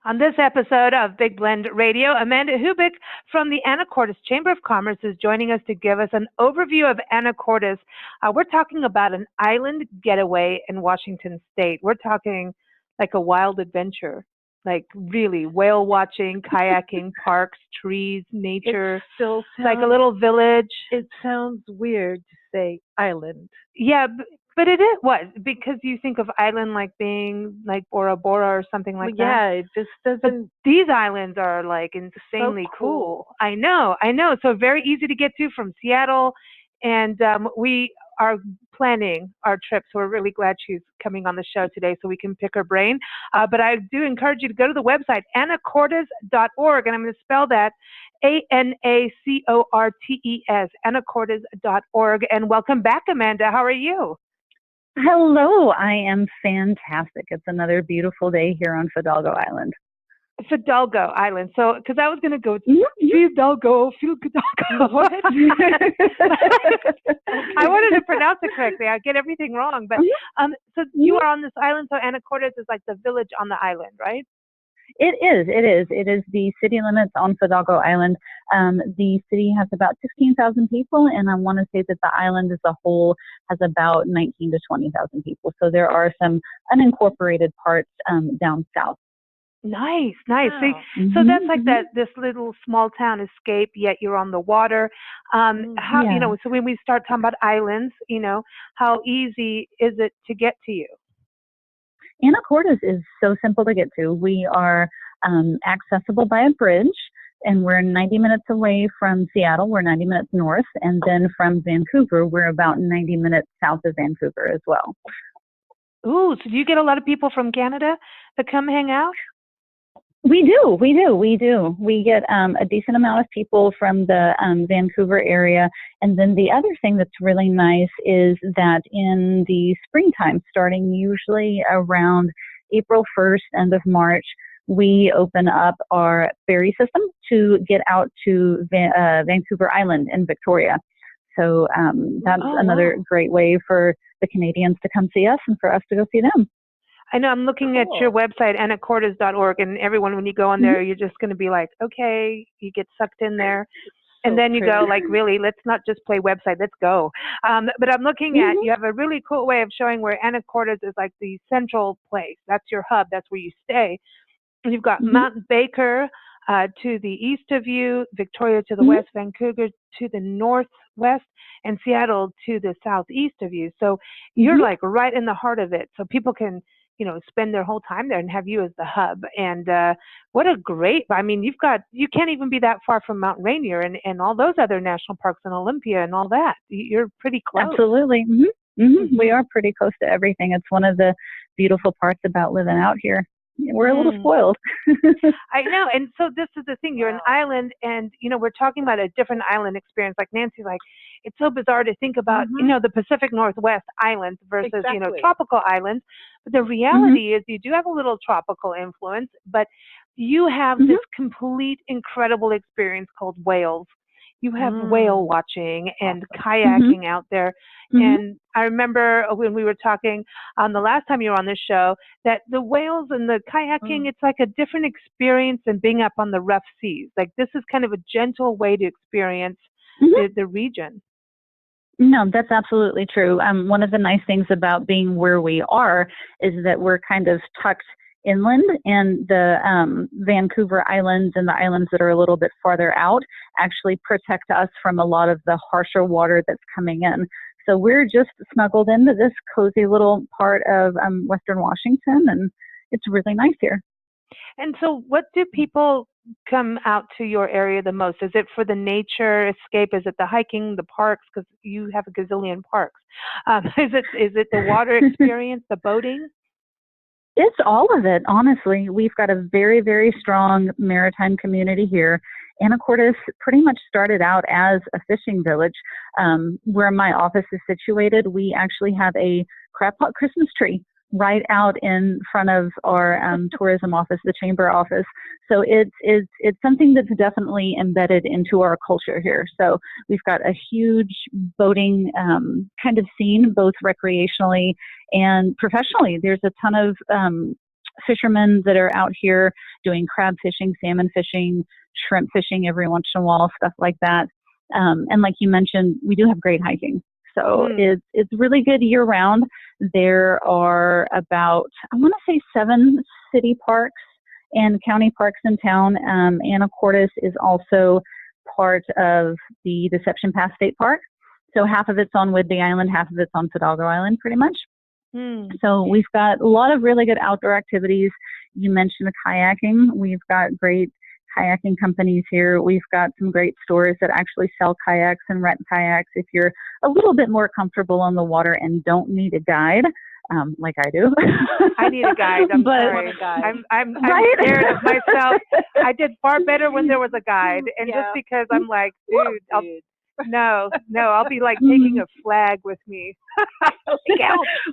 On this episode of Big Blend Radio, Amanda Hubik from the Anacortes Chamber of Commerce is joining us to give us an overview of Anacortes. We're talking about an island getaway in Washington State. We're talking like a wild adventure, like really whale watching, kayaking, parks, trees, nature. It still sounds like a little village. It sounds weird to say island. Yeah, but it is what? Because you think of island like being like Bora Bora or something like that. Yeah, it just doesn't. But these islands are like insanely So cool. I know. So very easy to get to from Seattle. And we are planning our trip. So we're really glad she's coming on the show today so we can pick her brain. But I do encourage you to go to the website, anacortes.org. And I'm going to spell that Anacortes, anacortes.org. And welcome back, Amanda. How are you? Hello, I am fantastic. It's another beautiful day here on Fidalgo Island. Fidalgo Island. So, because I was going to go Fidalgo. What? I wanted to pronounce it correctly. I get everything wrong. But so you are on this island. So Anacortes is like the village on the island, right? It is the city limits on Fidalgo Island. The city has about 16,000 people, and I want to say that the island as a whole has about 19 to 20,000 people. So there are some unincorporated parts down south. Nice. Wow. So that's like this little small town escape, yet you're on the water. So when we start talking about islands, how easy is it to get to you? Anacortes is so simple to get to. We are accessible by a bridge, and we're 90 minutes away from Seattle. We're 90 minutes north, and then from Vancouver, we're about 90 minutes south of Vancouver as well. Ooh, so do you get a lot of people from Canada that come hang out? We do. We get a decent amount of people from the Vancouver area. And then the other thing that's really nice is that in the springtime, starting usually around April 1st, end of March, we open up our ferry system to get out to Vancouver Island in Victoria. So that's another great way for the Canadians to come see us and for us to go see them. I know I'm looking at your website, anacortes.org, and everyone, when you go on there, you're just going to be like, okay, you get sucked in there. And then you go like, really, let's not just play website, let's go. But I'm looking at, you have a really cool way of showing where Anacortes is like the central place. That's your hub. That's where you stay. And you've got Mount Baker to the east of you, Victoria to the west, Vancouver to the northwest, and Seattle to the southeast of you. So you're like right in the heart of it. So people can spend their whole time there and have you as the hub. And what a great, you can't even be that far from Mount Rainier and all those other national parks and Olympia and all that. You're pretty close. Absolutely. We are pretty close to everything. It's one of the beautiful parts about living out here. We're a little spoiled. I know. And so this is the thing. You're an island, and, we're talking about a different island experience. Like Nancy's like, it's so bizarre to think about, the Pacific Northwest islands versus, tropical islands. But the reality is you do have a little tropical influence, but you have this complete, incredible experience called whales. You have whale watching and kayaking out there. And I remember when we were talking the last time you were on this show, that the whales and the kayaking, it's like a different experience than being up on the rough seas. Like this is kind of a gentle way to experience the region. No, that's absolutely true. One of the nice things about being where we are is that we're kind of tucked inland, and the Vancouver Islands and the islands that are a little bit farther out actually protect us from a lot of the harsher water that's coming in. So we're just snuggled into this cozy little part of Western Washington, and it's really nice here. And so what do people come out to your area the most? Is it for the nature escape? Is it the hiking, the parks? Because you have a gazillion parks. Is it the water experience, the boating? It's all of it, honestly. We've got a very, very strong maritime community here. Anacortes pretty much started out as a fishing village. Where my office is situated, we actually have a crab pot Christmas tree right out in front of our tourism office, the chamber office. So it's something that's definitely embedded into our culture here. So we've got a huge boating kind of scene, both recreationally and professionally. There's a ton of fishermen that are out here doing crab fishing, salmon fishing, shrimp fishing every once in a while, stuff like that. And like you mentioned, we do have great hiking. So it's really good year round. There are about, I want to say 7 city parks and county parks in town. Anacortes is also part of the Deception Pass State Park. So half of it's on Whidbey Island, half of it's on Fidalgo Island, pretty much. So we've got a lot of really good outdoor activities. You mentioned kayaking. We've got great kayaking companies here. We've got some great stores that actually sell kayaks and rent kayaks if you're a little bit more comfortable on the water and don't need a guide, like I do. I need a guide. I'm sorry. I'm right? Scared of myself. I did far better when there was a guide, and just because I'm like, dude, No, I'll be like taking a flag with me.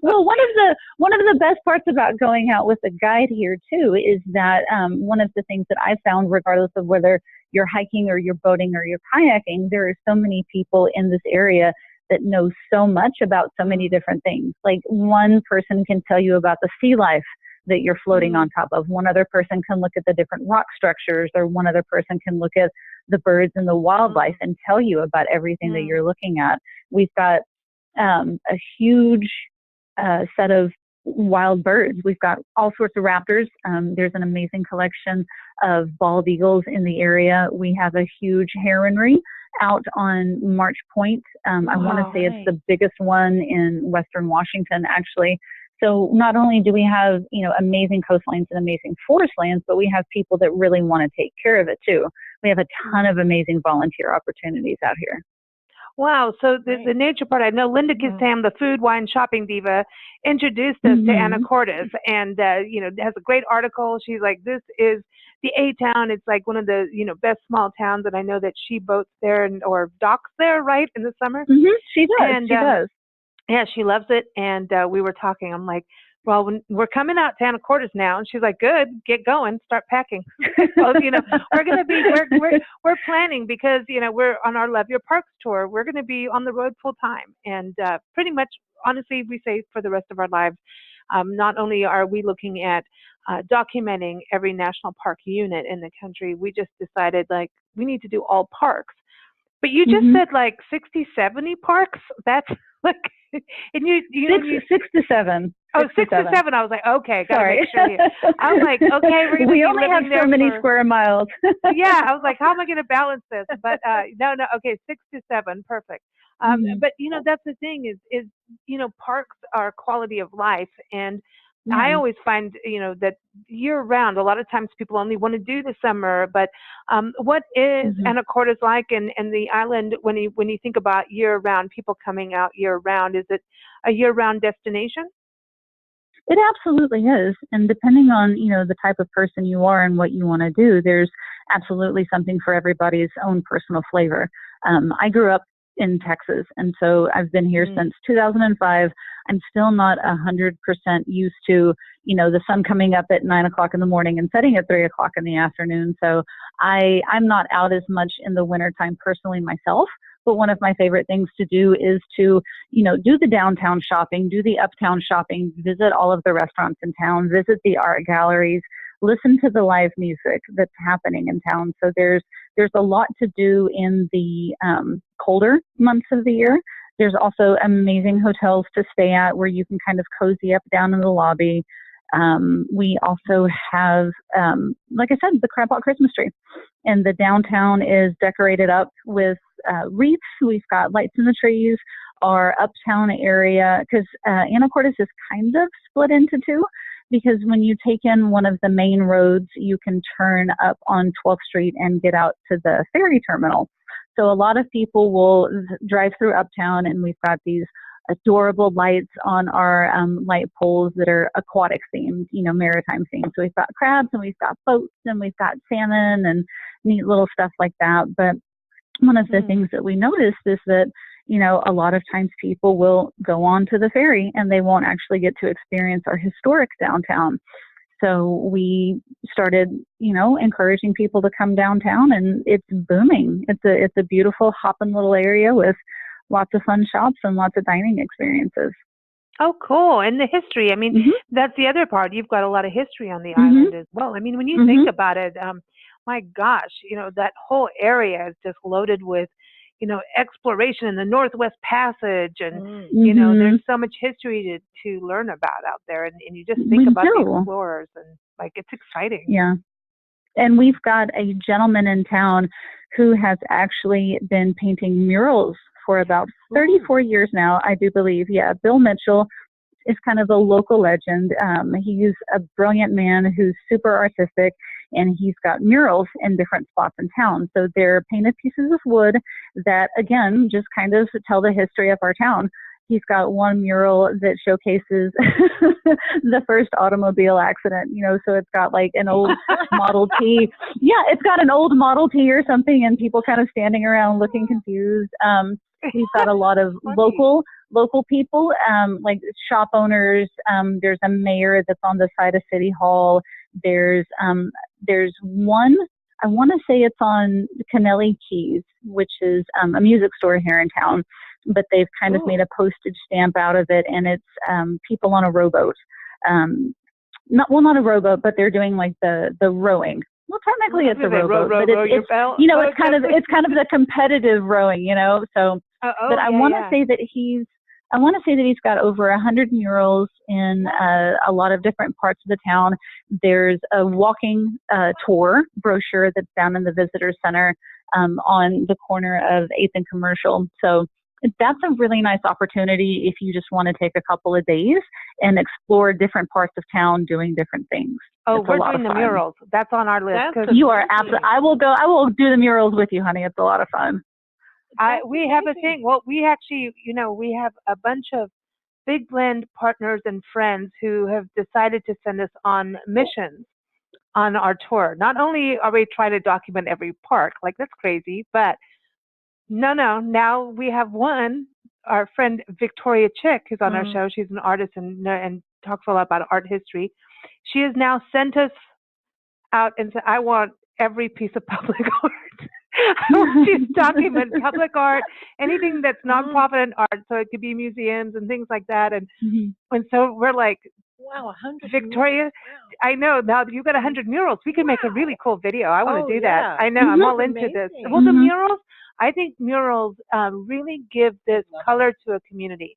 Well, one of the best parts about going out with a guide here too is that one of the things that I found, regardless of whether you're hiking or you're boating or you're kayaking, there are so many people in this area that know so much about so many different things. Like one person can tell you about the sea life that you're floating on top of. One other person can look at the different rock structures, or one other person can look at the birds and the wildlife and tell you about everything that you're looking at. We've got a huge set of wild birds. We've got all sorts of raptors. There's an amazing collection of bald eagles in the area. We have a huge heronry out on March Point. I want to say it's the biggest one in Western Washington, actually. So not only do we have, amazing coastlines and amazing forest lands, but we have people that really want to take care of it too. We have a ton of amazing volunteer opportunities out here. Wow. So the nature part, I know Linda Kissam, the food, wine, shopping diva, introduced us to Anacortes, and, has a great article. She's like, this is the A-town. It's like one of the, best small towns. And I know that she boats there or docks there, right, in the summer? She does. She does. Yeah, she loves it. And we were talking. I'm like, well, we're coming out to Anacortes now. And she's like, good, get going, start packing. Well, we're going to be, we're planning because, we're on our Love Your Parks tour. We're going to be on the road full time. And pretty much, honestly, we say for the rest of our lives, not only are we looking at documenting every national park unit in the country, we just decided like we need to do all parks. But you just said like 60, 70 parks. That's like, and you 6 to 7. Oh, 6 to 7. I was like, okay, gotta make sure. I was like, okay, we're gonna we only have so many square miles. Yeah, I was like, how am I gonna balance this? But no, okay, 6 to 7, perfect. But that's the thing is parks are quality of life, and I always find that year round, a lot of times people only want to do the summer, but what is Anacortes like and the island when you think about year round, people coming out year round? Is it a year round destination? It absolutely is. And depending on, the type of person you are and what you want to do, there's absolutely something for everybody's own personal flavor. I grew up in Texas, and so I've been here since 2005. I'm still not 100% used to, the sun coming up at 9 o'clock in the morning and setting at 3 o'clock in the afternoon. So I'm not out as much in the wintertime personally myself. But one of my favorite things to do is to, do the downtown shopping, do the uptown shopping, visit all of the restaurants in town, visit the art galleries, listen to the live music that's happening in town. So there's a lot to do in the colder months of the year. There's also amazing hotels to stay at where you can kind of cozy up down in the lobby. We also have, like I said, the Crabapple Christmas tree, and the downtown is decorated up with wreaths. We've got lights in the trees. Our uptown area, because Anacortes is kind of split into two, because when you take in one of the main roads, you can turn up on 12th Street and get out to the ferry terminal. So a lot of people will drive through uptown, and we've got these adorable lights on our light poles that are aquatic themed, maritime themed. So we've got crabs and we've got boats and we've got salmon and neat little stuff like that. But one of the things that we noticed is that, a lot of times people will go on to the ferry and they won't actually get to experience our historic downtown. So we started, encouraging people to come downtown, and it's booming. It's a beautiful hopping little area with lots of fun shops and lots of dining experiences. Oh, cool. And the history. I mean, Hmm. that's the other part. You've got a lot of history on the Hmm. island as well. I mean, when you Hmm. think about it, my gosh, that whole area is just loaded with, exploration in the Northwest Passage. And, Hmm. there's so much history to learn about out there. And you just think We about the do. explorers and, like, it's exciting. Yeah. And we've got a gentleman in town who has actually been painting murals for about 34 years now, I do believe. Yeah, Bill Mitchell is kind of a local legend. He's a brilliant man who's super artistic, and he's got murals in different spots in town. So they're painted pieces of wood that, again, just kind of tell the history of our town. He's got one mural that showcases the first automobile accident, so it's got like an old Model T. Yeah, it's got an old Model T or something, and people kind of standing around looking confused. He's got a lot of local people, like shop owners. There's a mayor that's on the side of City Hall. There's one, I want to say it's on Kennelly Keys, which is a music store here in town, but they've kind of made a postage stamp out of it, and it's people on a rowboat. Not a rowboat, but they're doing like the rowing. Well, technically it's a rowboat, but it's it's kind of the competitive rowing, So, but I want to say that he's got over 100 murals in a lot of different parts of the town. There's a walking tour brochure that's down in the visitor center on the corner of 8th and Commercial. So that's a really nice opportunity if you just want to take a couple of days and explore different parts of town doing different things. Oh, we're doing the murals. That's on our list. You are absolutely. I will do the murals with you, honey. It's a lot of fun. We have a thing. Well, we actually, we have a bunch of Big Blend partners and friends who have decided to send us on missions on our tour. Not only are we trying to document every park, like that's crazy, but no, now we have one, our friend Victoria Chick, who's on our show. She's an artist and talks a lot about art history. She has now sent us out and said, I want every piece of public art. She's document public art, anything that's nonprofit and art, so it could be museums and things like that. And so we're like, wow, 100 Victoria, wow. I know, now that you got 100 murals, we can make a really cool video. I want to do that. I know, I'm all into this. Well, the murals, I think murals really give this color to a community.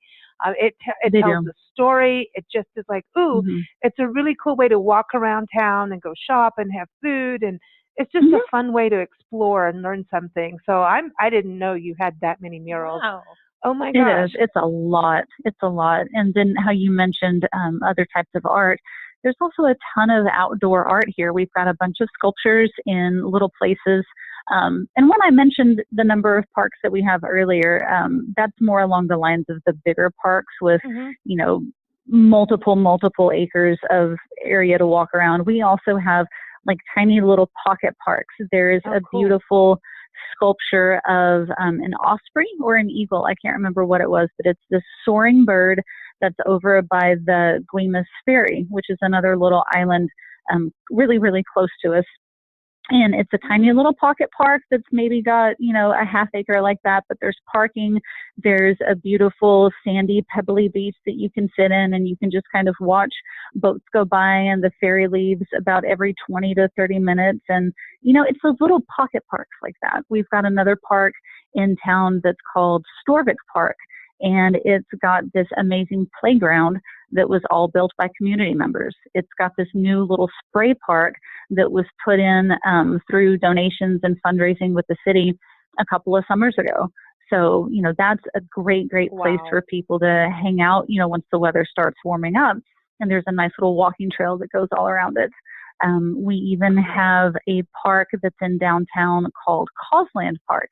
It tells a story. It just is like, it's a really cool way to walk around town and go shop and have food, and it's just a fun way to explore and learn something. So I didn't know you had that many murals. Wow. Oh my gosh. It is. It's a lot. And then how you mentioned other types of art. There's also a ton of outdoor art here. We've got a bunch of sculptures in little places. And when I mentioned the number of parks that we have earlier, that's more along the lines of the bigger parks with, multiple acres of area to walk around. We also have like tiny little pocket parks. There's a beautiful sculpture of an osprey or an eagle. I can't remember what it was, but it's this soaring bird that's over by the Guimas Ferry, which is another little island really, really close to us. And it's a tiny little pocket park that's maybe got, a half acre like that, but there's parking. There's a beautiful sandy, pebbly beach that you can sit in, and you can just kind of watch boats go by, and the ferry leaves about every 20 to 30 minutes. And, it's those little pocket parks like that. We've got another park in town that's called Storvik Park, and it's got this amazing playground that was all built by community members. It's got this new little spray park that was put in through donations and fundraising with the city a couple of summers ago. So, that's a great place for people to hang out, once the weather starts warming up. And there's a nice little walking trail that goes all around it. We even have a park that's in downtown called Causland Park.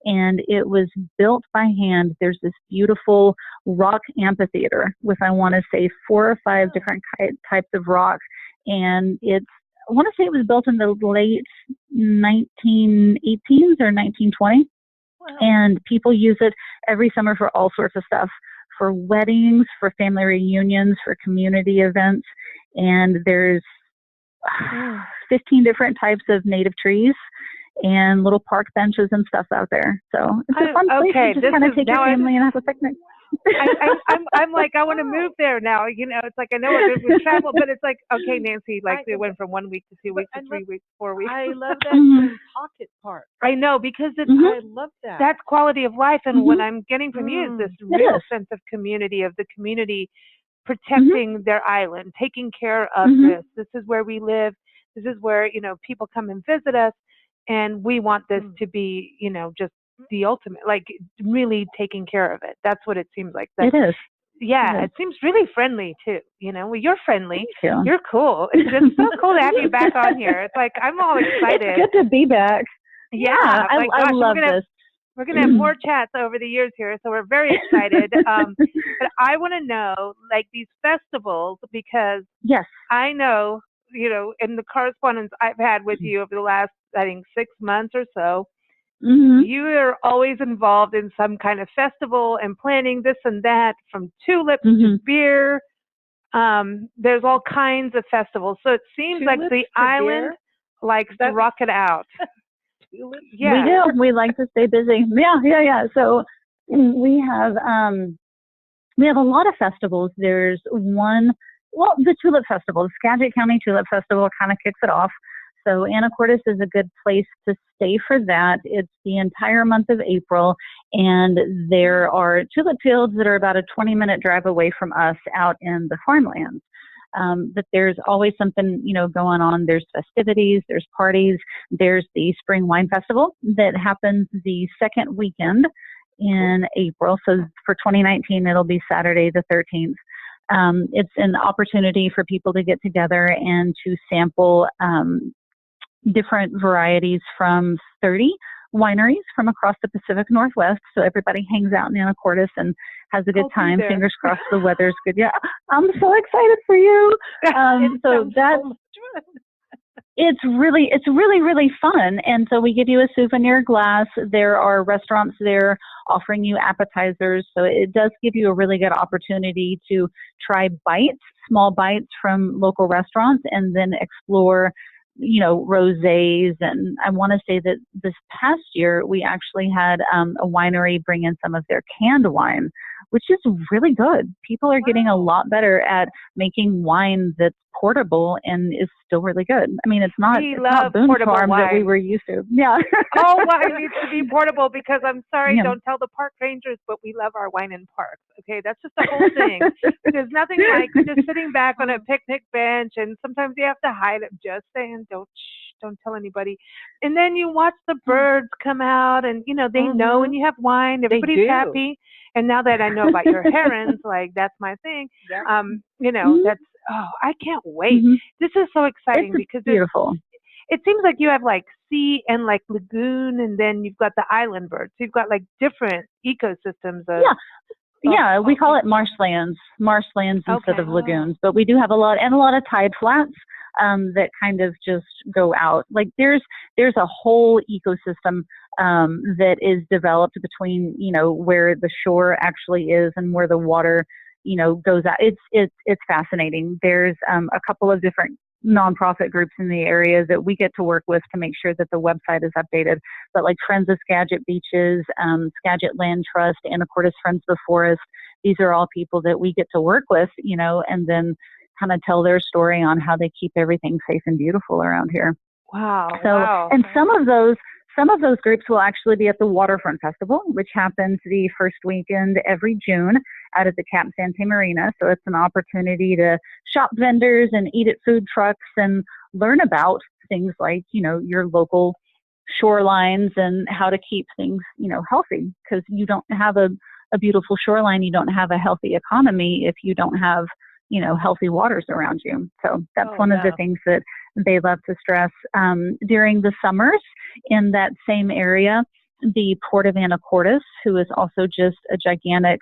And it was built by hand. There's this beautiful rock amphitheater with, I want to say, 4 or 5 different types of rock. And I want to say it was built in the late 1918s or 1920s. Wow. And people use it every summer for all sorts of stuff, for weddings, for family reunions, for community events. And there's 15 different types of native trees and little park benches and stuff out there. So it's a fun place to just kind of take your family and have a picnic. I'm like, I want to move there now. It's like I know we travel, but it's like, okay, Nancy, like it went from 1 week to 2 weeks to 3 weeks, 4 weeks. I love that term pocket park. I know, because it's I love that. That's quality of life, and what I'm getting from you is this real sense of community, of the community protecting their island, taking care of this. This is where we live. This is where, people come and visit us, and we want this to be, just the ultimate, like really taking care of it. That's what it seems like. It is. Yeah, it seems really friendly too. Well, you're friendly. Thank you. You're cool. It's just so cool to have you back on here. It's like I'm all excited. It's good to be back. Yeah, I love this. We're going to have more chats over the years here, so we're very excited. But I want to know, like, these festivals, because I know, in the correspondence I've had with you over the last, I think, 6 months or so, you are always involved in some kind of festival and planning this and that, from tulips to beer. There's all kinds of festivals. So it seems like the island likes to rock it out. Yeah. We do. We like to stay busy. Yeah. So we have a lot of festivals. There's the Tulip Festival, the Skagit County Tulip Festival kind of kicks it off. So Anacortes is a good place to stay for that. It's the entire month of April, and there are tulip fields that are about a 20-minute drive away from us out in the farmlands. But there's always something, going on. There's festivities, there's parties, there's the Spring Wine Festival that happens the second weekend in April. So for 2019, it'll be Saturday the 13th. It's an opportunity for people to get together and to sample different varieties from 30 wineries from across the Pacific Northwest. So everybody hangs out in Anacortes and has a good time. Fingers crossed the weather's good. Yeah, I'm so excited for you. So that's it's really fun. And so we give you a souvenir glass. There are restaurants there offering you appetizers. So it does give you a really good opportunity to try small bites from local restaurants, and then explore rosés. And I want to say that this past year, we actually had a winery bring in some of their canned wine, which is really good. People are getting a lot better at making wine that's portable and is still really good. I mean, it's not Boone Farm that we were used to. Yeah. Wine needs to be portable, because I'm sorry, don't tell the park rangers, but we love our wine in parks. Okay, that's just the whole thing. There's nothing like just sitting back on a picnic bench, and sometimes you have to hide it. Just saying, don't tell anybody. And then you watch the birds come out, and they know when you have wine, everybody's happy. And now that I know about your herons, like that's my thing. That's I can't wait. This is so exciting because it's beautiful. It seems like you have like sea and like lagoon, and then you've got the island birds. So you've got like different ecosystems. We call it marshlands instead of lagoons, but we do have a lot of tide flats that kind of just go out. Like there's a whole ecosystem that is developed between where the shore actually is and where the water goes out. It's fascinating. There's a couple of different nonprofit groups in the area that we get to work with to make sure that the website is updated. But like Friends of Skagit Beaches, Skagit Land Trust, Anacortes Friends of the Forest, these are all people that we get to work with, and then kind of tell their story on how they keep everything safe and beautiful around here. Wow. And some of those groups will actually be at the Waterfront Festival, which happens the first weekend every June out at the Cap Sante Marina. So it's an opportunity to shop vendors and eat at food trucks and learn about things like, your local shorelines and how to keep things, healthy. Because you don't have a beautiful shoreline, you don't have a healthy economy if you don't have, healthy waters around you. So that's one of the things that they love to stress. During the summers in that same area, the Port of Anacortes, who is also just a gigantic,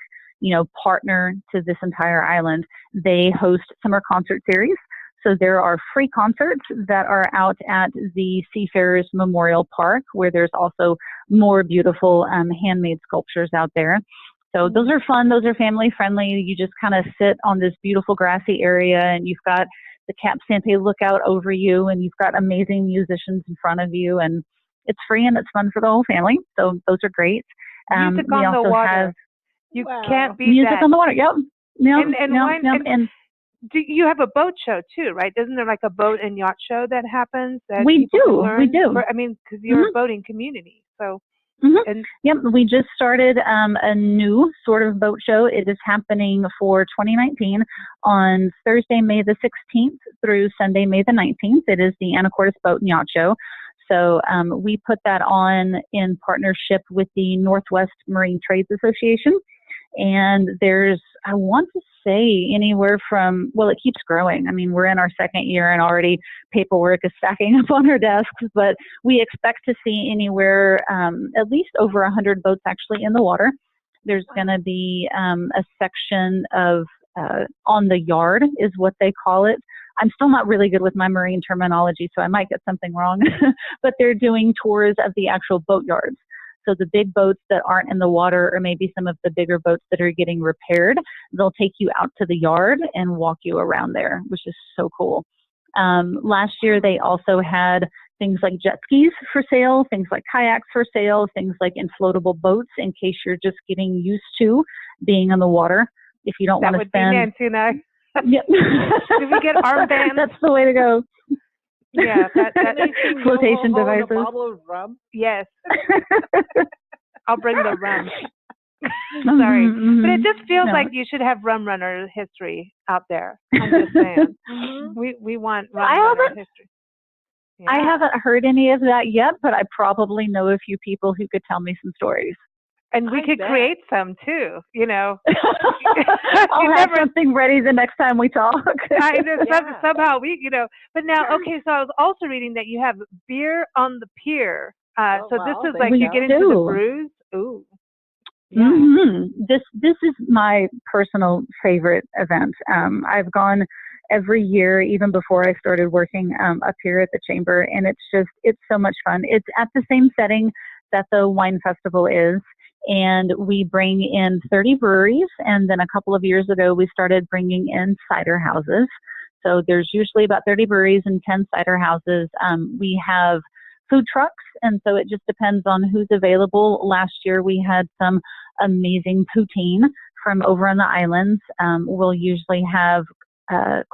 partner to this entire island, they host summer concert series. So there are free concerts that are out at the Seafarers Memorial Park, where there's also more beautiful handmade sculptures out there. So those are fun. Those are family friendly. You just kind of sit on this beautiful grassy area, and you've got the Cap Sante lookout over you, and you've got amazing musicians in front of you, and it's free and it's fun for the whole family. So those are great. Music on the water. You can't beat music that. on the water. Yep. Yep. And do you have a boat show too, right? Isn't there like a boat and yacht show that happens? That We do. I mean, because you're a boating community, so. And yep, we just started a new sort of boat show. It is happening for 2019 on Thursday, May the 16th through Sunday, May the 19th. It is the Anacortes Boat and Yacht Show. So we put that on in partnership with the Northwest Marine Trades Association. And there's, I want to say, anywhere from, well, it keeps growing. I mean, we're in our second year and already paperwork is stacking up on our desks, but we expect to see anywhere at least over 100 boats actually in the water. There's going to be a section of on the yard is what they call it. I'm still not really good with my marine terminology, so I might get something wrong, but they're doing tours of the actual boat yards. So the big boats that aren't in the water, or maybe some of the bigger boats that are getting repaired, they'll take you out to the yard and walk you around there, which is so cool. Last year, they also had things like jet skis for sale, things like kayaks for sale, things like inflatable boats in case you're just getting used to being on the water. If you don't want to spend... That would be Nancy and I. Yep. Do we get armbands? That's the way to go. Yeah, that flotation devices. A bottle of rum? Yes. I'll bring the rum. Sorry. But it just feels like you should have rum runner history out there. I'm just saying. We want rum runner history. Yeah. I haven't heard any of that yet, but I probably know a few people who could tell me some stories. And we could create some too, you know. I'll have something ready the next time we talk. Somehow we, you know. But now, okay, so I was also reading that you have beer on the pier. So this is like you get into the brews. Ooh. Yeah. This is my personal favorite event. I've gone every year, even before I started working up here at the chamber, and it's so much fun. It's at the same setting that the wine festival is. And we bring in 30 breweries, and then a couple of years ago, we started bringing in cider houses. So there's usually about 30 breweries and 10 cider houses. We have food trucks, and so it just depends on who's available. Last year, we had some amazing poutine from over on the islands. We'll usually have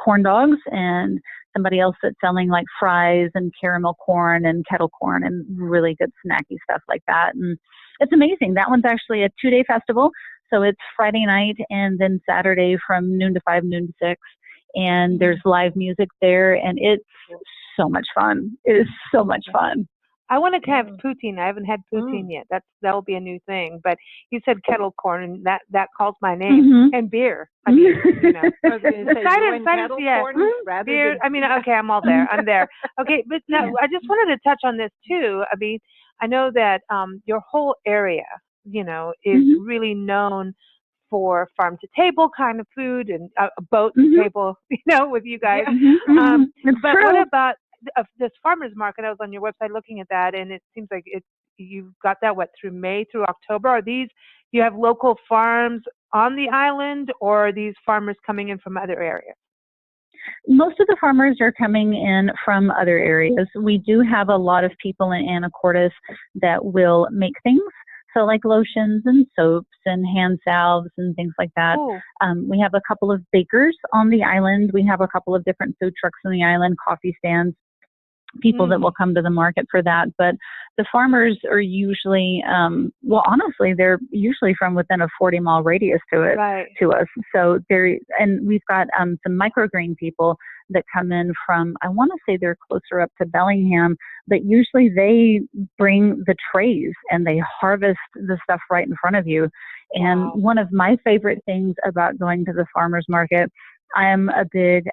corn dogs and somebody else that's selling like fries and caramel corn and kettle corn and really good snacky stuff like that. And it's amazing. That one's actually a 2-day festival. So it's Friday night and then Saturday from noon to 5, noon to 6. And there's live music there, and it's so much fun. It is so much fun. I want to have poutine. I haven't had poutine yet. That'll be a new thing. But you said kettle corn, and that calls my name. And beer. I mean, you know. Cider, yeah. Beer. I mean, okay, I'm all there. I'm there. Okay, but no, I just wanted to touch on this too. I mean, I know that your whole area, you know, is really known for farm to table kind of food and boat to table, you know, with you guys. But what about this farmers market? I was on your website looking at that, and it seems like you've got that through May through October. Are these, do you have local farms on the island, or are these farmers coming in from other areas? Most of the farmers are coming in from other areas. We do have a lot of people in Anacortes that will make things. So like lotions and soaps and hand salves and things like that. We have a couple of bakers on the island. We have a couple of different food trucks on the island, coffee stands, people that will come to the market for that. But the farmers are usually, well, honestly, they're usually from within a 40-mile radius to us. So and we've got some microgreen people that come in from, I want to say they're closer up to Bellingham, but usually they bring the trays and they harvest the stuff right in front of you. And one of my favorite things about going to the farmer's market, I am a big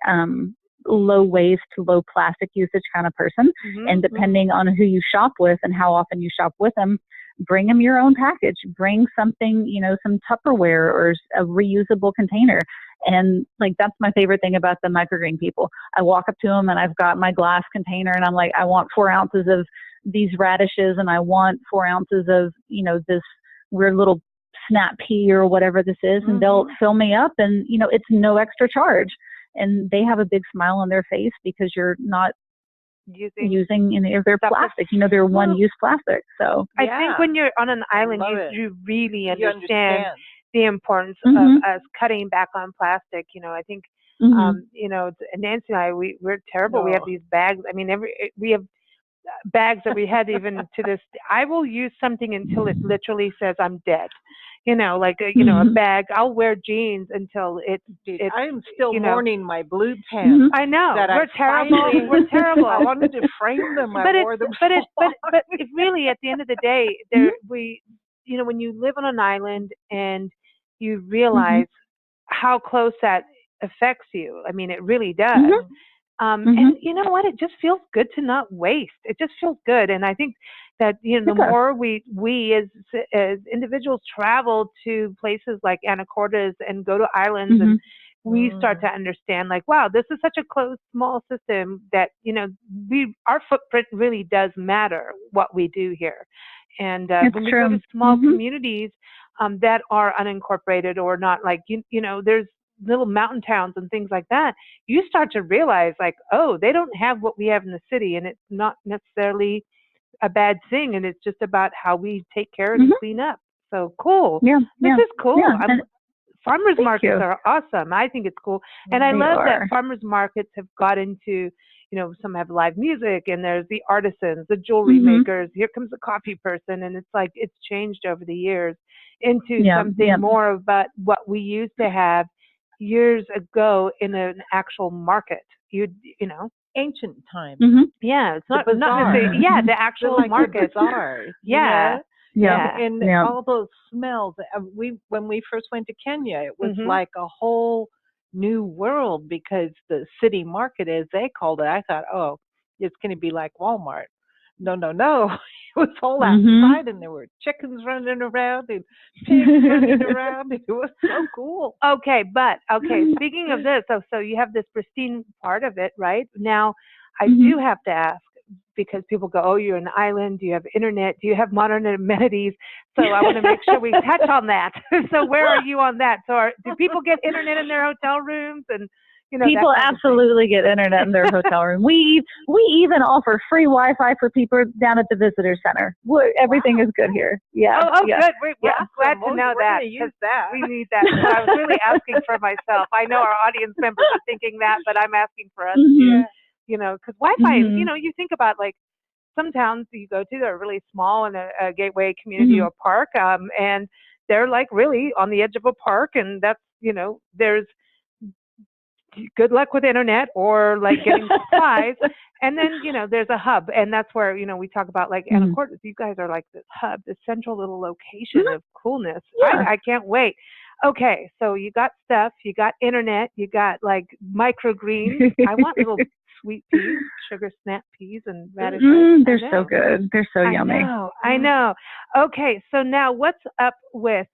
low waste, low plastic usage kind of person. And depending on who you shop with and how often you shop with them, bring them your own package, bring something, you know, some Tupperware or a reusable container. And like, that's my favorite thing about the microgreen people. I walk up to them and I've got my glass container and I'm like, I want 4 ounces of these radishes and I want 4 ounces of, you know, this weird little snap pea or whatever this is. And they'll fill me up and, you know, it's no extra charge. And they have a big smile on their face because you're not using any of their plastic. You know, they're one-use plastic. So I think when you're on an island, you really understand the importance Mm-hmm. of us cutting back on plastic. I think, Mm-hmm. Nancy and I, we're terrible. We have these bags. I mean, we have bags that we had even to this. I will use something until it literally says I'm dead. Like a Mm-hmm. bag. I'll wear jeans until it's. I am still mourning my blue Mm-hmm. pants. I know That we're terrible. finally- We're terrible. I wanted to frame them. I wore them. but it really, at the end of the day, when you live on an island and you realize how close that affects you. I mean, it really does. Mm-hmm. And you know what? It just feels good to not waste. It just feels good. And I think that, the more we as individuals travel to places like Anacortes and go to islands and we start to understand, like, wow, this is such a closed, small system that, our footprint really does matter, what we do here. And when we go to small communities that are unincorporated or not, like, there's little mountain towns and things like that, you start to realize, like, oh, they don't have what we have in the city, and it's not necessarily a bad thing, and it's just about how we take care and clean up. So cool. This is cool. Farmers markets are awesome. I think it's cool. And I love that farmers markets have got into, some have live music, and there's the artisans, the jewelry makers. Here comes the coffee person. And it's like, it's changed over the years into something more about what we used to have years ago in an actual market. Ancient times. Yeah, it's not necessarily, the actual market. Bazaar. Yeah. And all those smells. When we first went to Kenya, it was like a whole new world, because the city market, as they called it, I thought, oh, it's going to be like Walmart. No. It was all outside, and there were chickens running around and pigs running around. It was so cool. Okay, speaking of this, so you have this pristine part of it, right? Now, I do have to ask, because people go, oh, you're an island, do you have internet, do you have modern amenities? So I want to make sure we touch on that. So where are you on that? So do people get internet in their hotel rooms? And people absolutely get internet in their hotel room. We even offer free Wi-Fi for people down at the visitor center. Everything is good here. Yeah. Oh, good. I'm glad to know that. Use that. We need that. So I was really asking for myself. I know our audience members are thinking that, but I'm asking for us too. Because Wi-Fi, you think about, like, some towns you go to, they're really small in a gateway community or park, and they're like really on the edge of a park, and that's, there's good luck with internet or like getting supplies. And then, there's a hub, and that's where, we talk about, like, Anacortes. You guys are like this hub, this central little location of coolness. I can't wait. Okay, so you got stuff, you got internet, you got like microgreens. I want little sweet peas, sugar snap peas, and radish. They're so good. They're so yummy. I know. Okay, so now what's up with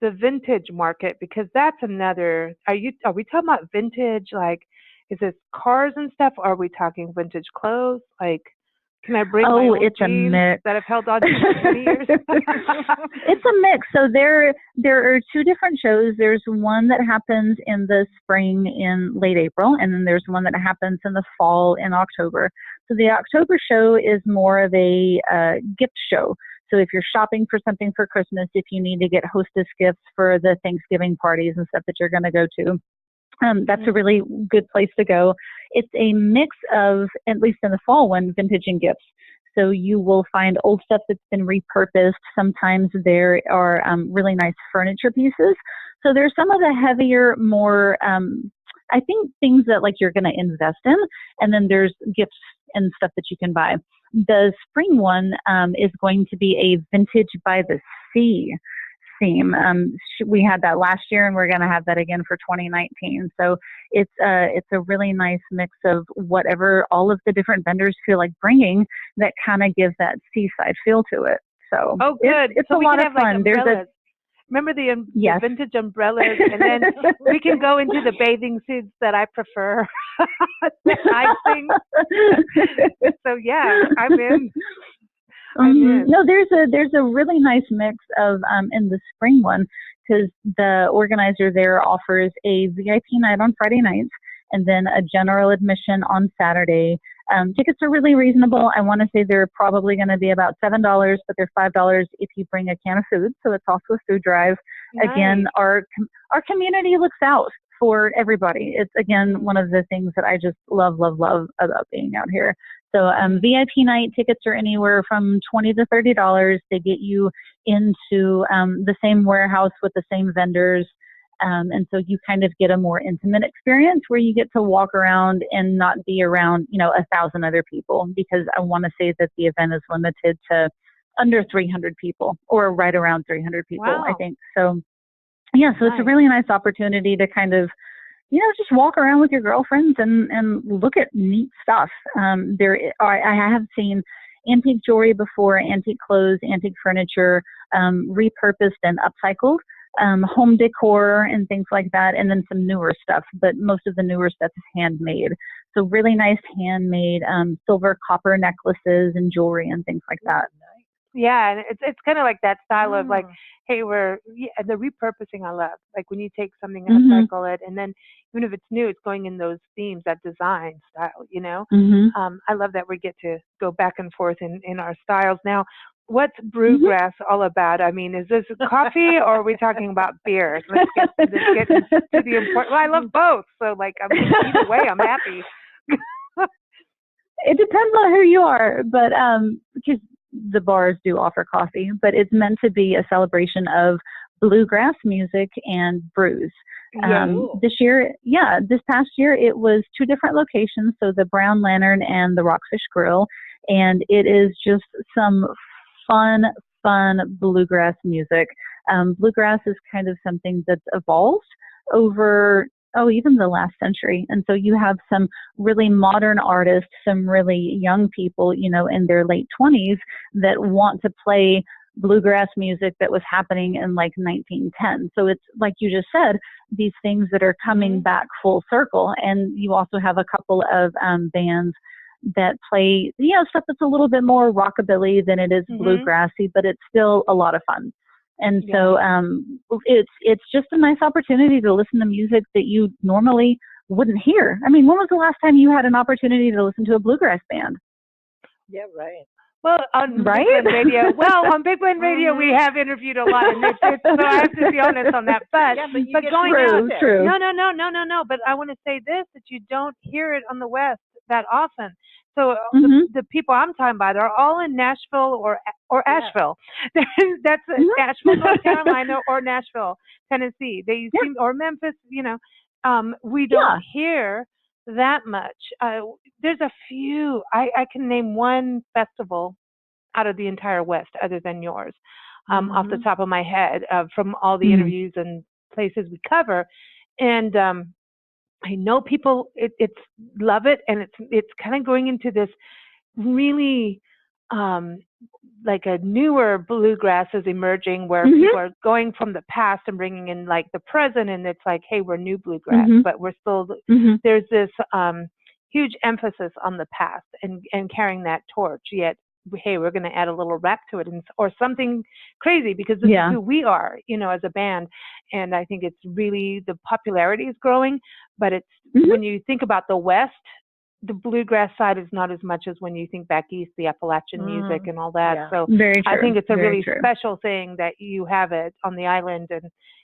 the vintage market? Because that's another. Are we talking about vintage? Like, is this cars and stuff? Or are we talking vintage clothes? Like, can I bring my old it's a jeans mix that have held on to for 20 years? It's a mix. So there are two different shows. There's one that happens in the spring in late April, and then there's one that happens in the fall in October. So the October show is more of a gift show. So if you're shopping for something for Christmas, if you need to get hostess gifts for the Thanksgiving parties and stuff that you're going to go to, that's a really good place to go. It's a mix of, at least in the fall one, vintage and gifts. So you will find old stuff that's been repurposed. Sometimes there are really nice furniture pieces. So there's some of the heavier, more, I think, things that like you're going to invest in. And then there's gifts and stuff that you can buy. The spring one is going to be a vintage by the sea theme. We had that last year, and we're going to have that again for 2019. So it's a really nice mix of whatever all of the different vendors feel like bringing that kind of gives that seaside feel to it. So good. It's so a lot of fun. Like, remember the vintage umbrellas, and then we can go into the bathing suits that I prefer. So yeah, I'm in. No, there's a really nice mix of in the spring one, because the organizer there offers a VIP night on Friday nights, and then a general admission on Saturday, Tickets are really reasonable. I want to say they're probably going to be about $7, but they're $5 if you bring a can of food. So it's also a food drive. Nice. Again, our community looks out for everybody. It's, again, one of the things that I just love about being out here. So VIP night tickets are anywhere from $20 to $30. They get you into the same warehouse with the same vendors. And so you kind of get a more intimate experience where you get to walk around and not be around, 1,000 other people, because I want to say that the event is limited to under 300 people, or right around 300 people, wow. I think. So, yeah, so nice. It's a really nice opportunity to kind of, just walk around with your girlfriends and look at neat stuff. I have seen antique jewelry before, antique clothes, antique furniture, repurposed and upcycled. Home decor and things like that, and then some newer stuff, but most of the newer stuff is handmade. So really nice handmade silver, copper necklaces and jewelry and things like that. Yeah, and it's kind of like that style of like, hey, the repurposing I love. Like when you take something and upcycle it, and then even if it's new, it's going in those themes, that design style, I love that we get to go back and forth in our styles. Now, what's Brewgrass all about? I mean, is this coffee or are we talking about beer? Let's get to the important. Well, I love both, so like either way, I'm happy. It depends on who you are, but because the bars do offer coffee, but it's meant to be a celebration of bluegrass music and brews. This past year, it was 2 different locations, so the Brown Lantern and the Rockfish Grill, and it is just some fun bluegrass music. Bluegrass is kind of something that's evolved over, even the last century. And so you have some really modern artists, some really young people, in their late 20s that want to play bluegrass music that was happening in like 1910. So it's like you just said, these things that are coming back full circle. And you also have a couple of bands that play, stuff that's a little bit more rockabilly than it is bluegrassy, but it's still a lot of fun. And so it's just a nice opportunity to listen to music that you normally wouldn't hear. I mean, when was the last time you had an opportunity to listen to a bluegrass band? Yeah, right. Well, on Big Blend Radio, on Big Blend Radio, we have interviewed a lot, and so I have to be honest on that. But going out there, no. But I want to say this: that you don't hear it on the West that often. So the people I'm talking about are all in Nashville or Asheville. That's Asheville, North Carolina, or Nashville, Tennessee. They seem, or Memphis. We don't hear that much. There's a few. I can name one festival out of the entire West other than yours, off the top of my head, from all the interviews and places we cover. And I know people it's love it, and it's kind of going into this really like a newer bluegrass is emerging, where people are going from the past and bringing in like the present, and it's like, hey, we're new bluegrass, but we're still there's this huge emphasis on the past and carrying that torch. Yet, hey, we're going to add a little rap to it, or something crazy, because this is who we are, as a band. And I think it's really, the popularity is growing, but it's when you think about the West, the bluegrass side is not as much as when you think back east, the Appalachian music and all that. Yeah. So I think it's a really special thing that you have it on the island,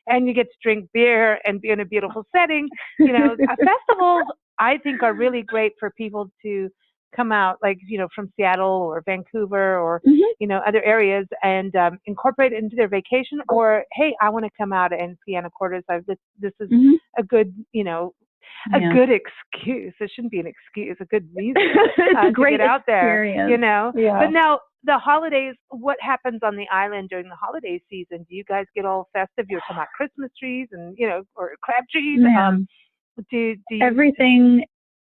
and you get to drink beer and be in a beautiful setting. Festivals, I think, are really great for people to come out, like, from Seattle or Vancouver or, other areas, and incorporate it into their vacation. Or, hey, I want to come out and see Anacortes. This is a good, a good excuse. It shouldn't be an excuse, a good reason it's a great to get out experience. there, Yeah. But now, the holidays, what happens on the island during the holiday season? Do you guys get all festive? You're talking about Christmas trees and, or crab trees? Do you,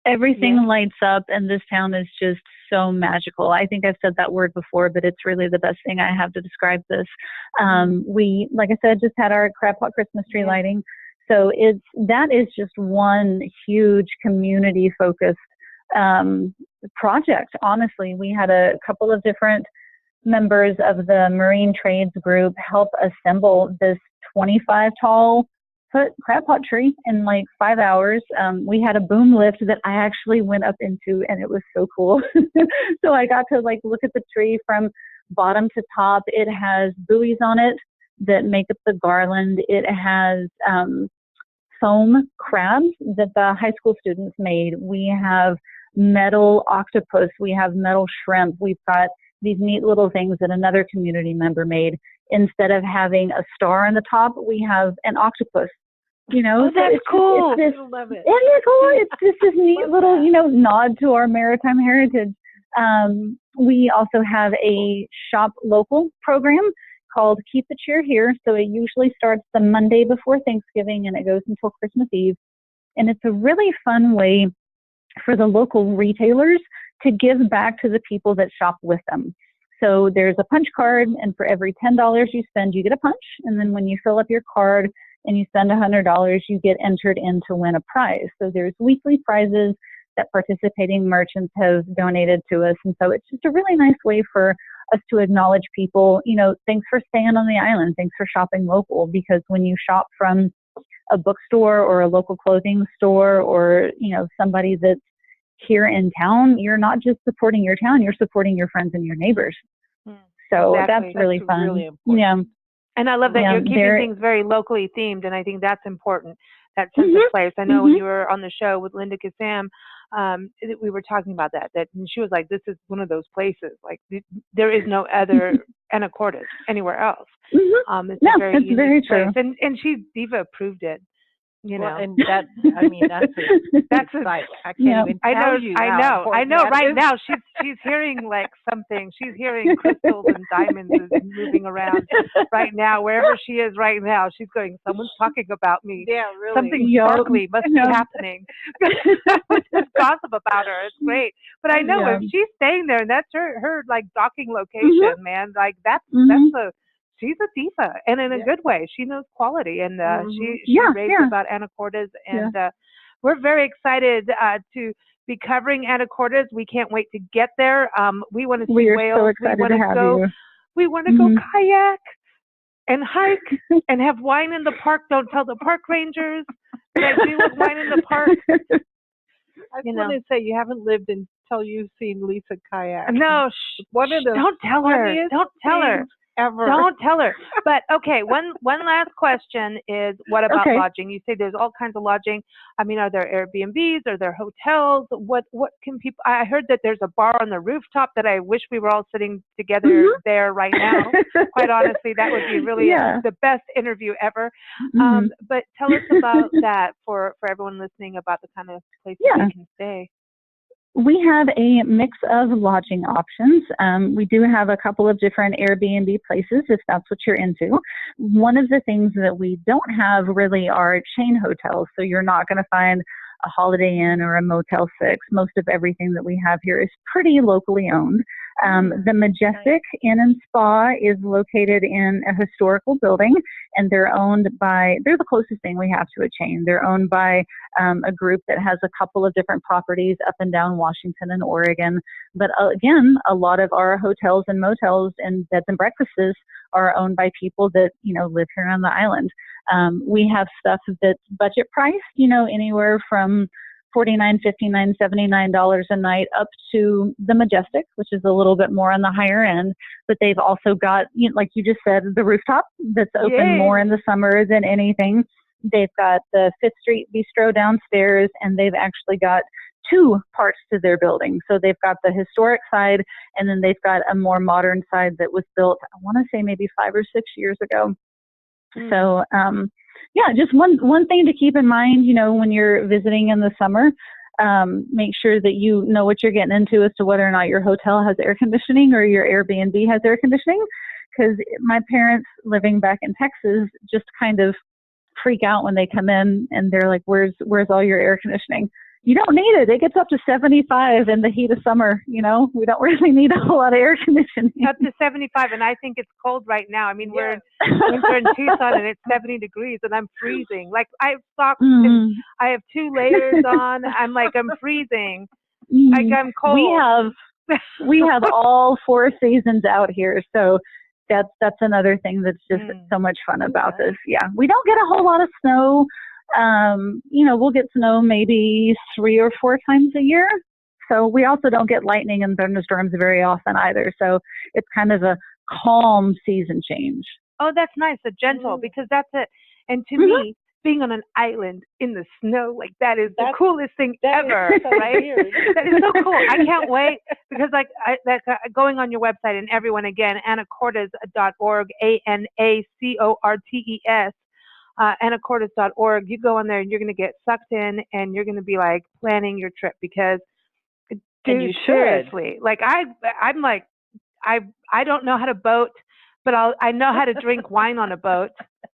Everything lights up, and this town is just so magical. I think I've said that word before, but it's really the best thing I have to describe this. We, like I said, just had our crab pot Christmas tree lighting. So that is just one huge community-focused project. Honestly, we had a couple of different members of the Marine Trades group help assemble this 25 tall 6-foot crab pot tree in like 5 hours. We had a boom lift that I actually went up into, and it was so cool. So I got to like look at the tree from bottom to top. It has buoys on it that make up the garland. It has foam crabs that the high school students made. We have metal octopus. We have metal shrimp. We've got these neat little things that another community member made. Instead of having a star on the top, we have an octopus. You know, oh, that's cool. It's I love it. Isn't it cool? It's just this neat little, you know, nod to our maritime heritage. We also have a shop local program called Keep the Cheer Here. So it usually starts the Monday before Thanksgiving and it goes until Christmas Eve. And it's a really fun way for the local retailers to give back to the people that shop with them. So there's a punch card, and for every $10 you spend, you get a punch. And then when you fill up your card and you spend $100, you get entered in to win a prize. So there's weekly prizes that participating merchants have donated to us. And so it's just a really nice way for us to acknowledge people, you know, thanks for staying on the island, thanks for shopping local, because when you shop from a bookstore or a local clothing store or, you know, somebody that's here in town, you're not just supporting your town, you're supporting your friends and your neighbors. So exactly. that's really fun. Really important. Yeah. And I love that you're keeping things very locally themed, and I think that's important, that sense of place. I know when you were on the show with Linda Kassam, we were talking about that, and she was like, this is one of those places, like there is no other Anacortes anywhere else. It's a very that's unique very place. true. And Diva approved it. You know, and that, I mean, that's a sight. I can't even tell you. I know. Right now, she's hearing like something. She's hearing crystals and diamonds moving around right now. Wherever she is right now, she's going, someone's talking about me. Yeah, really. Something sparkly must be happening. There's gossip about her. It's great. But I know if she's staying there, and that's her like docking location, man. Like she's a diva, and in a good way. She knows quality, and she raves about Anacortes, and we're very excited to be covering Anacortes. We can't wait to get there. We want to see whales. So excited to have you. We want to go kayak and hike and have wine in the park. Don't tell the park rangers that I do with wine in the park. I just want to say you haven't lived until you've seen Lisa kayak. No, don't tell her. Don't tell her. Ever. Don't tell her. But okay, one last question is, what about lodging? You say there's all kinds of lodging. I mean, are there Airbnbs? Are there hotels? What can people? I heard that there's a bar on the rooftop that I wish we were all sitting together there right now. Quite honestly, that would be really the best interview ever. But tell us about that for everyone listening, about the kind of places you can stay. We have a mix of lodging options. We do have a couple of different Airbnb places if that's what you're into. One of the things that we don't have really are chain hotels. So you're not going to find a Holiday Inn or a Motel 6. Most of everything that we have here is pretty locally owned. The Majestic Inn and Spa is located in a historical building, and they're the closest thing we have to a chain. They're owned by a group that has a couple of different properties up and down Washington and Oregon. But again, a lot of our hotels and motels and beds and breakfasts are owned by people that, you know, live here on the island. We have stuff that's budget priced, you know, anywhere from $49, $59, $79 a night up to the Majestic, which is a little bit more on the higher end. But they've also got, you know, like you just said, the rooftop that's open more in the summer than anything. They've got the Fifth Street Bistro downstairs, and they've actually got two parts to their building. So they've got the historic side, and then they've got a more modern side that was built, I want to say maybe 5 or 6 years ago. So, just one thing to keep in mind, you know, when you're visiting in the summer, make sure that you know what you're getting into as to whether or not your hotel has air conditioning or your Airbnb has air conditioning. Because my parents living back in Texas just kind of freak out when they come in and they're like, where's all your air conditioning? You don't need it. It gets up to 75 in the heat of summer. You know, we don't really need a whole lot of air conditioning. Up to 75, and I think it's cold right now. I mean, we're in Tucson, and it's 70 degrees, and I'm freezing. Like, I have socks, and I have 2 layers on. I'm freezing. Like, I'm cold. We have all 4 seasons out here, so That's another thing that's just so much fun about this. Yeah, we don't get a whole lot of snow. We'll get snow maybe 3 or 4 times a year. So we also don't get lightning and thunderstorms very often either. So it's kind of a calm season change. Oh, that's nice. A gentle, because that's it. And to me, being on an island in the snow, like that's the coolest thing ever, so right? Weird. That is so cool. I can't wait because going on your website, and everyone again, anacortes.org, ANACORTES, anacortes.org. You go on there and you're going to get sucked in and you're going to be like planning your trip because, dude, seriously, like I'm like, I don't know how to boat, but I know how to drink wine on a boat.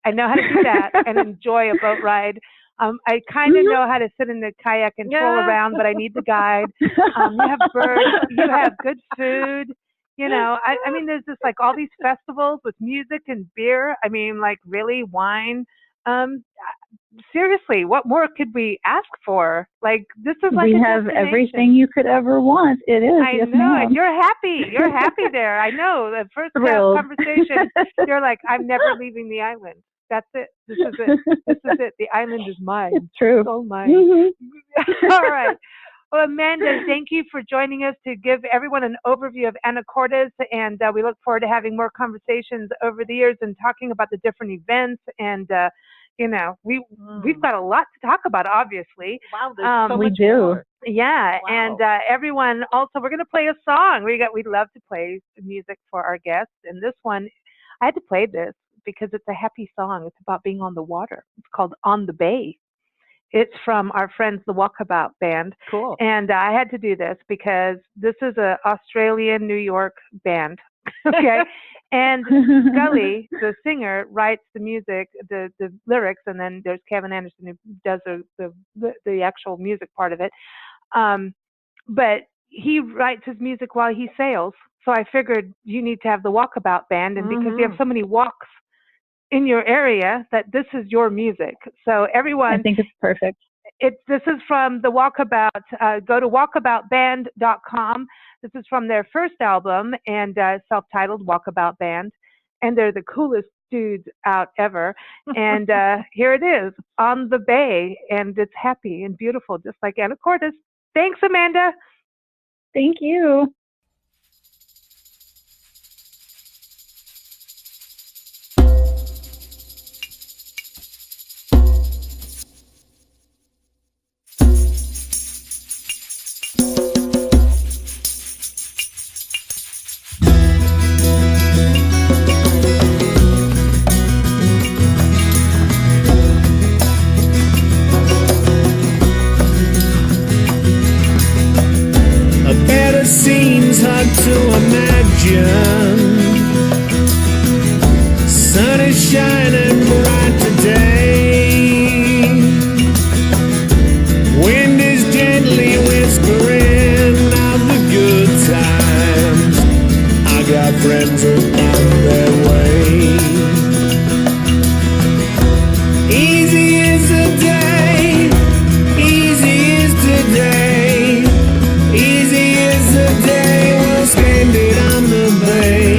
I know how to do that and enjoy a boat ride. I kind of know how to sit in the kayak and troll around, but I need the guide. You have birds. You have good food. I mean, there's just like all these festivals with music and beer. I mean, like really wine. Seriously, what more could we ask for? Like this is like we have everything you could ever want. It is. I know. And you're happy. You're happy there. I know. The first conversation, you're like, I'm never leaving the island. That's it. This is it. This is it. The island is mine. It's true. It's all mine. All right. Well, Amanda, thank you for joining us to give everyone an overview of Anacortes, and we look forward to having more conversations over the years and talking about the different events. And we've got a lot to talk about, obviously. Wow, there's so we much do. more. Yeah, Wow. and everyone also, we're going to play a song. We'd love to play music for our guests, and this one, I had to play this because it's a happy song. It's about being on the water. It's called On the Bay. It's from our friends, the Walkabout Band. Cool. And I had to do this because this is an Australian, New York band. Okay. And Scully, the singer, writes the music, the lyrics, and then there's Kevin Anderson who does the actual music part of it. But he writes his music while he sails. So I figured you need to have the Walkabout Band, and because you have so many walks in your area, that this is your music. So everyone, I think it's perfect. This is from the Walkabout. Go to walkaboutband.com. This is from their first album and self-titled Walkabout Band, and they're the coolest dudes out ever. And here it is, On the Bay, and it's happy and beautiful, just like Anacortes. Thanks, Amanda. Thank you. Seems hard to imagine. Sun is shining bright today. Wind is gently whispering of the good times. I got friends who on their way. Easy is the day. Easy is today. Easy is the day, we'll spend it on the bay.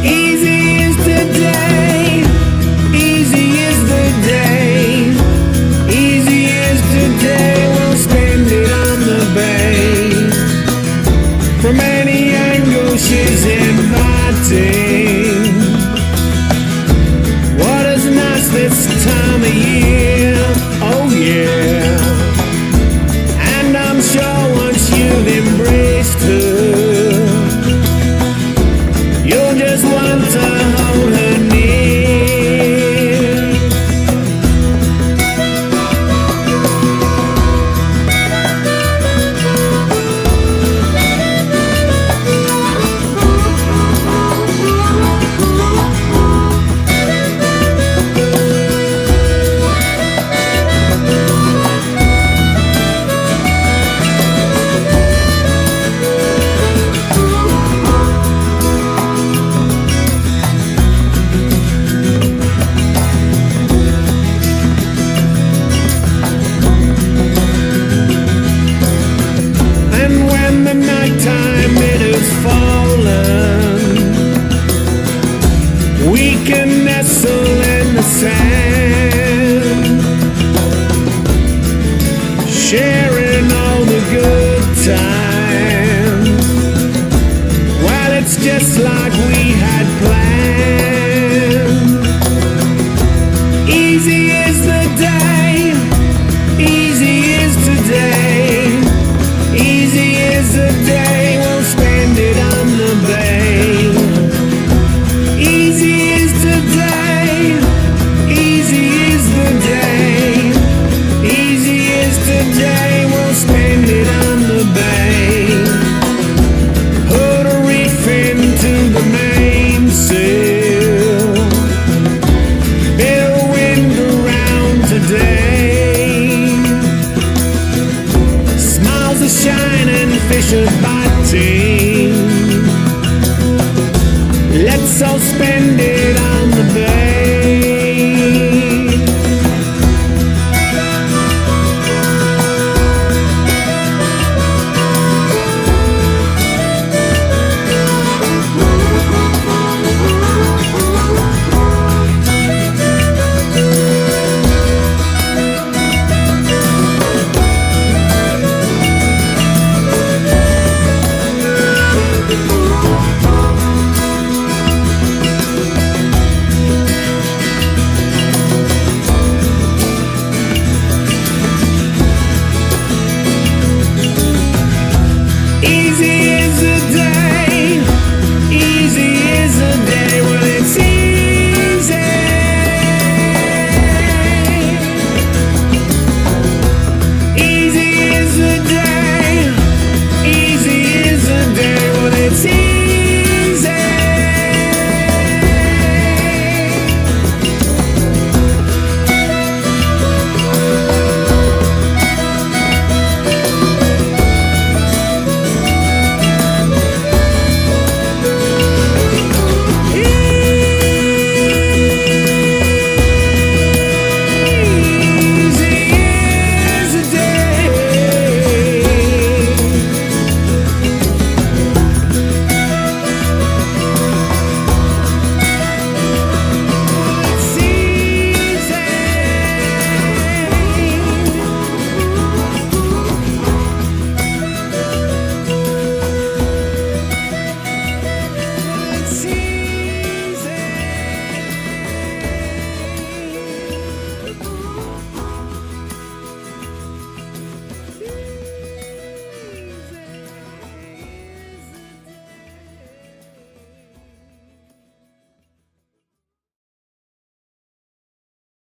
Easy is today, easy is the day. Easy is today, we'll spend it on the bay. From any angle she's inviting. What is nice this time of year, oh yeah.